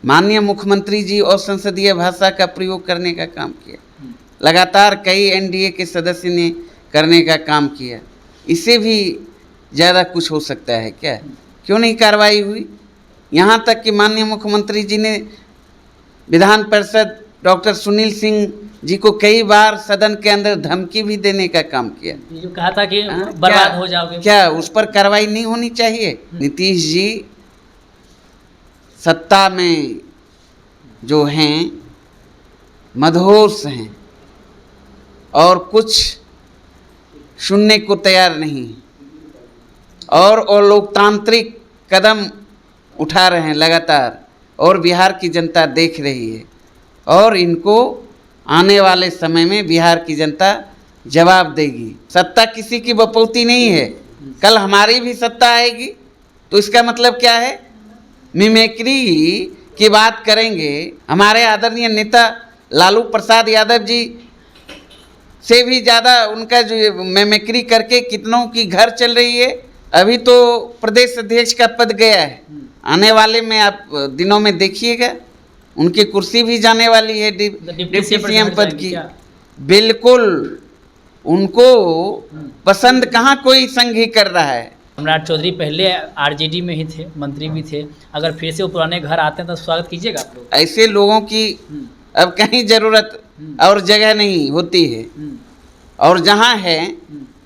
माननीय मुख्यमंत्री जी और संसदीय भाषा का प्रयोग करने का काम किया। लगातार कई एनडीए के सदस्य ने करने का काम किया। इससे भी ज़्यादा कुछ हो सकता है क्या? क्यों नहीं कार्रवाई हुई? यहाँ तक कि माननीय मुख्यमंत्री जी ने विधान परिषद डॉक्टर सुनील सिंह जी को कई बार सदन के अंदर धमकी भी देने का काम किया। जो कहा था कि बर्बाद हो जाओगे, क्या उस पर कार्रवाई नहीं होनी चाहिए? नीतीश जी सत्ता में जो हैं मदहोश हैं और कुछ सुनने को तैयार नहीं, और लोकतांत्रिक कदम उठा रहे हैं लगातार, और बिहार की जनता देख रही है, और इनको आने वाले समय में बिहार की जनता जवाब देगी। सत्ता किसी की बपौती नहीं है। कल हमारी भी सत्ता आएगी तो इसका मतलब क्या है? मिमिक्री की बात करेंगे। हमारे आदरणीय नेता लालू प्रसाद यादव जी से भी ज़्यादा उनका जो मिमिक्री करके कितनों की घर चल रही है। अभी तो प्रदेश अध्यक्ष का पद गया है, आने वाले में आप दिनों में देखिएगा उनकी कुर्सी भी जाने वाली है डिप्टी सीएम पद की। बिल्कुल, उनको पसंद कहाँ कोई संघ ही कर रहा है। सम्राट चौधरी पहले आरजेडी में ही थे, मंत्री भी थे। अगर फिर से वो पुराने घर आते हैं तो स्वागत कीजिएगा आप लोग? ऐसे लोगों की अब कहीं जरूरत और जगह नहीं होती है, और जहाँ है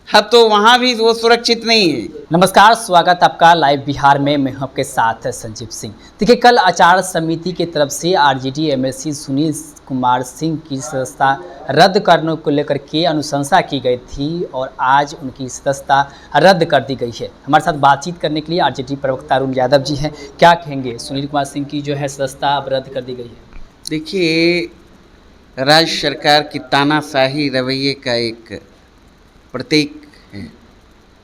अब तो वहाँ भी वो सुरक्षित नहीं है। नमस्कार, स्वागत आपका लाइव बिहार में। मैं आपके साथ संजीव सिंह। देखिए, कल आचार समिति की तरफ से आरजेडी एमएलसी सुनील कुमार सिंह की सदस्यता रद्द करने को लेकर के अनुशंसा की गई थी, और आज उनकी सदस्यता रद्द कर दी गई है। हमारे साथ बातचीत करने के लिए आरजेडी प्रवक्ता अरुण यादव जी हैं। क्या कहेंगे? सुनील कुमार सिंह की जो है सदस्यता अब रद्द कर दी गई है। देखिए, राज्य सरकार की तानाशाही रवैये का एक प्रतीक है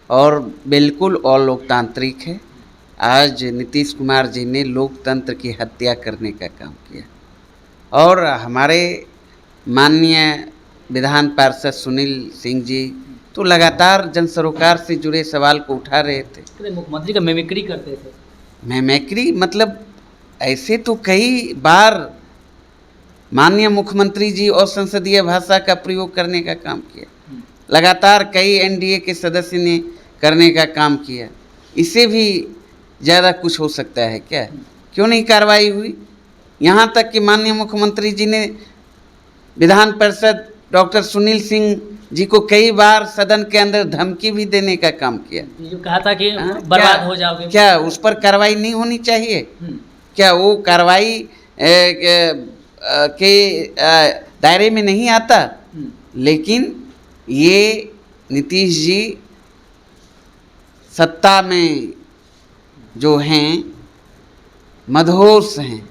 और बिल्कुल अलोकतांत्रिक है। आज नीतीश कुमार जी ने लोकतंत्र की हत्या करने का काम किया, और हमारे माननीय विधान पार्षद सुनील सिंह जी तो लगातार जन सरोकार से जुड़े सवाल को उठा रहे थे। मुख्यमंत्री का मिमिक्री करते थे। मिमिक्री मतलब ऐसे तो कई बार माननीय मुख्यमंत्री जी और संसदीय भाषा का प्रयोग करने का काम किया। लगातार कई एनडीए के सदस्य ने करने का काम किया। इससे भी ज़्यादा कुछ हो सकता है क्या? क्यों नहीं कार्रवाई हुई? यहाँ तक कि माननीय मुख्यमंत्री जी ने विधान परिषद डॉक्टर सुनील सिंह जी को कई बार सदन के अंदर धमकी भी देने का काम किया। जो कहा था कि बर्बाद हो जाओगे, क्या उस पर कार्रवाई नहीं होनी चाहिए? क्या वो कार्रवाई के दायरे में नहीं आता? लेकिन ये नीतीश जी सत्ता में जो हैं मदहोश हैं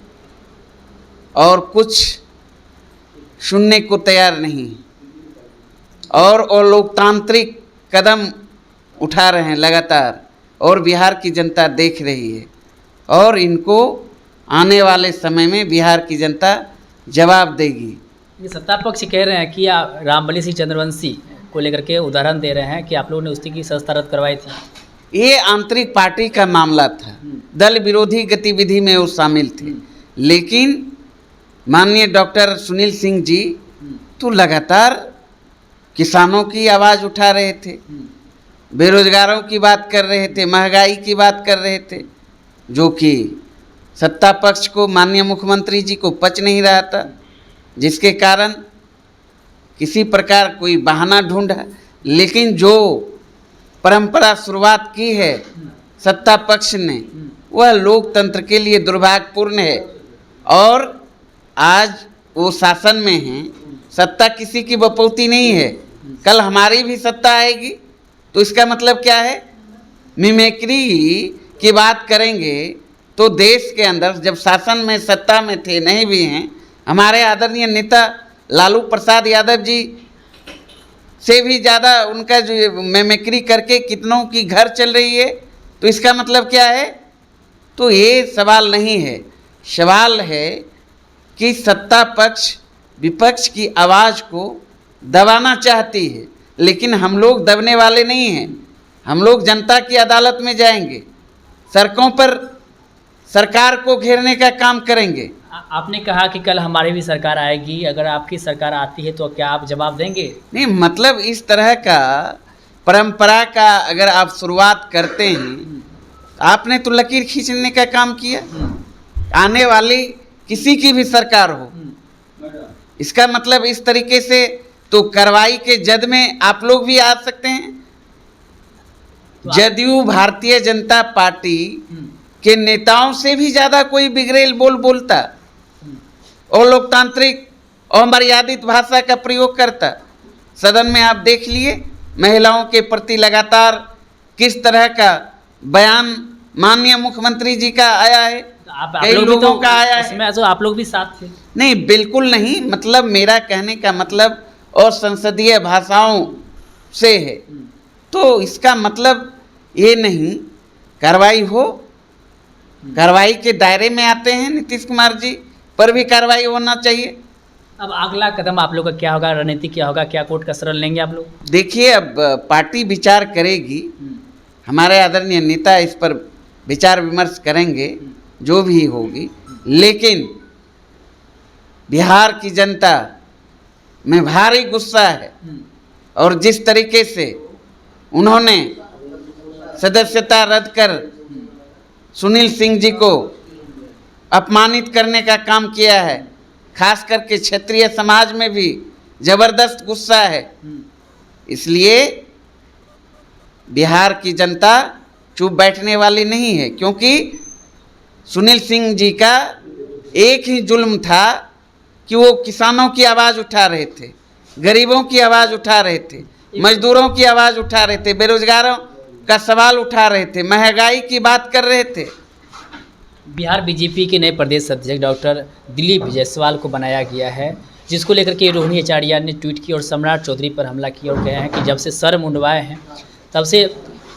और कुछ सुनने को तैयार नहीं, और लोकतांत्रिक कदम उठा रहे हैं लगातार, और बिहार की जनता देख रही है, और इनको आने वाले समय में बिहार की जनता जवाब देगी। ये सत्ता पक्ष कह रहे हैं कि रामबली सिंह चंद्रवंशी को लेकर के उदाहरण दे रहे हैं कि आप लोगों ने उसकी की सदस्यता रद्द करवाई थी। ये आंतरिक पार्टी का मामला था, दल विरोधी गतिविधि में वो शामिल थे। लेकिन माननीय डॉक्टर सुनील सिंह जी तो लगातार किसानों की आवाज़ उठा रहे थे, बेरोजगारों की बात कर रहे थे, महंगाई की बात कर रहे थे, जो कि सत्ता पक्ष को, माननीय मुख्यमंत्री जी को पच नहीं रहा था, जिसके कारण किसी प्रकार कोई बहाना ढूंढा। लेकिन जो परंपरा शुरुआत की है सत्ता पक्ष ने, वह लोकतंत्र के लिए दुर्भाग्यपूर्ण है, और आज वो शासन में हैं। सत्ता किसी की बपौती नहीं है। कल हमारी भी सत्ता आएगी तो इसका मतलब क्या है? मिमिक्री की बात करेंगे तो देश के अंदर जब शासन में सत्ता में थे, नहीं भी हैं, हमारे आदरणीय नेता लालू प्रसाद यादव जी से भी ज़्यादा उनका जो मिमिक्री करके कितनों की घर चल रही है, तो इसका मतलब क्या है? तो ये सवाल नहीं है। सवाल है कि सत्ता पक्ष विपक्ष की आवाज़ को दबाना चाहती है, लेकिन हम लोग दबने वाले नहीं हैं। हम लोग जनता की अदालत में जाएंगे, सड़कों पर सरकार को घेरने का काम करेंगे। आपने कहा कि कल हमारी भी सरकार आएगी, अगर आपकी सरकार आती है तो क्या आप जवाब देंगे? नहीं, मतलब इस तरह का परंपरा का अगर आप शुरुआत करते हैं, आपने तो लकीर खींचने का काम किया। आने वाली किसी की भी सरकार हो, इसका मतलब इस तरीके से तो कार्रवाई के जद में आप लोग भी आ सकते हैं। जदयू भारतीय जनता पार्टी के नेताओं से भी ज़्यादा कोई बिगड़ेल बोलता और लोकतांत्रिक और मर्यादित भाषा का प्रयोग करता। सदन में आप देख लिए महिलाओं के प्रति लगातार किस तरह का बयान माननीय मुख्यमंत्री जी का आया है, कई लोगों का आया है। इसमें तो आप लोग भी साथ थे। नहीं, बिल्कुल नहीं, मतलब मेरा कहने का मतलब और संसदीय भाषाओं से है, तो इसका मतलब ये नहीं कार्रवाई हो। कार्रवाई के दायरे में आते हैं नीतीश कुमार जी पर भी कार्रवाई होना चाहिए। अब अगला कदम आप लोग का क्या होगा, रणनीति क्या होगा, क्या कोर्ट का शरण लेंगे आप लोग? देखिए, अब पार्टी विचार करेगी, हमारे आदरणीय नेता इस पर विचार विमर्श करेंगे जो भी होगी, लेकिन बिहार की जनता में भारी गुस्सा है और जिस तरीके से उन्होंने सदस्यता रद्द कर सुनील सिंह जी को अपमानित करने का काम किया है, खास करके क्षेत्रीय समाज में भी जबरदस्त गुस्सा है। इसलिए बिहार की जनता चुप बैठने वाली नहीं है, क्योंकि सुनील सिंह जी का एक ही जुल्म था कि वो किसानों की आवाज़ उठा रहे थे, गरीबों की आवाज़ उठा रहे थे, मजदूरों की आवाज़ उठा रहे थे, बेरोजगारों का सवाल उठा रहे थे, महंगाई की बात कर रहे थे। बिहार बीजेपी के नए प्रदेश अध्यक्ष डॉक्टर दिलीप जायसवाल को बनाया गया है, जिसको लेकर के रोहिणी आचार्य ने ट्वीट की और सम्राट चौधरी पर हमला किया और कहा है कि जब से सर मुंडवाए हैं तब से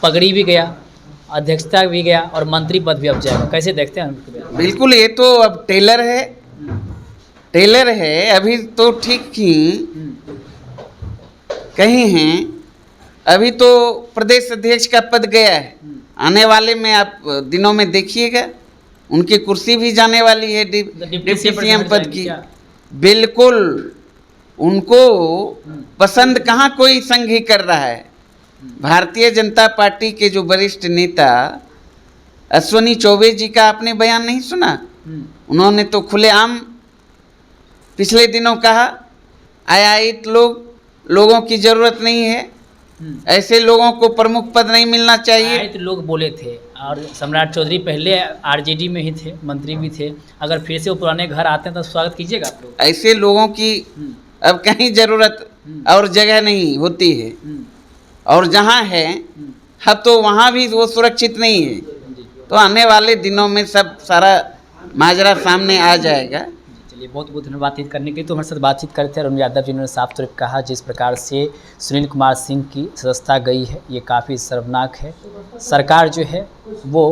पगड़ी भी गया, अध्यक्षता भी गया और मंत्री पद भी अब जाएगा। कैसे देखते हैं? बिल्कुल, ये तो अब टेलर है, टेलर है। अभी तो ठीक ही कहीं हैं, अभी तो प्रदेश अध्यक्ष का पद गया है। आने वाले में आप दिनों में देखिएगा उनकी कुर्सी भी जाने वाली है डिप्टी सीएम पद की। बिल्कुल, उनको पसंद कहाँ कोई संघ ही कर रहा है। भारतीय जनता पार्टी के जो वरिष्ठ नेता अश्विनी चौबे जी का आपने बयान नहीं सुना? उन्होंने तो खुलेआम पिछले दिनों कहा आयात लोगों की ज़रूरत नहीं है, ऐसे लोगों को प्रमुख पद नहीं मिलना चाहिए। आयात लोग बोले थे और सम्राट चौधरी पहले आरजेडी में ही थे, मंत्री भी थे। अगर फिर से वो पुराने घर आते हैं तो स्वागत कीजिएगा आप लोग। ऐसे लोगों की अब कहीं ज़रूरत और जगह नहीं होती है, और जहाँ है अब तो वहाँ भी वो सुरक्षित नहीं है। तो आने वाले दिनों में सब सारा माजरा सामने आ जाएगा। चलिए, बहुत बहुत धन्यवाद बातचीत करने के लिए। तो हमारे साथ बातचीत करते हैं अरुण यादव जी ने साफ तौर पर कहा जिस प्रकार से सुनील कुमार सिंह की सदस्यता गई है ये काफ़ी शर्मनाक है। सरकार जो है वो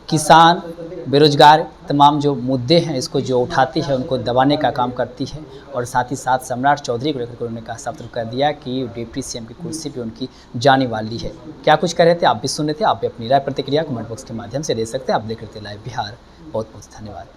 किसान, बेरोजगार, तमाम जो मुद्दे हैं इसको जो उठाती है उनको दबाने का काम करती है। और साथ ही साथ सम्राट चौधरी को लेकर उन्होंने कहा साफ तौर कर दिया कि डिप्टी सीएम की कुर्सी पे उनकी जाने वाली है। क्या कुछ कह रहे थे आप भी सुन रहे थे। आप भी अपनी राय प्रतिक्रिया कमेंट बॉक्स के माध्यम से दे सकते हैं। आप देख रहे थे लाइव बिहार। बहुत बहुत धन्यवाद।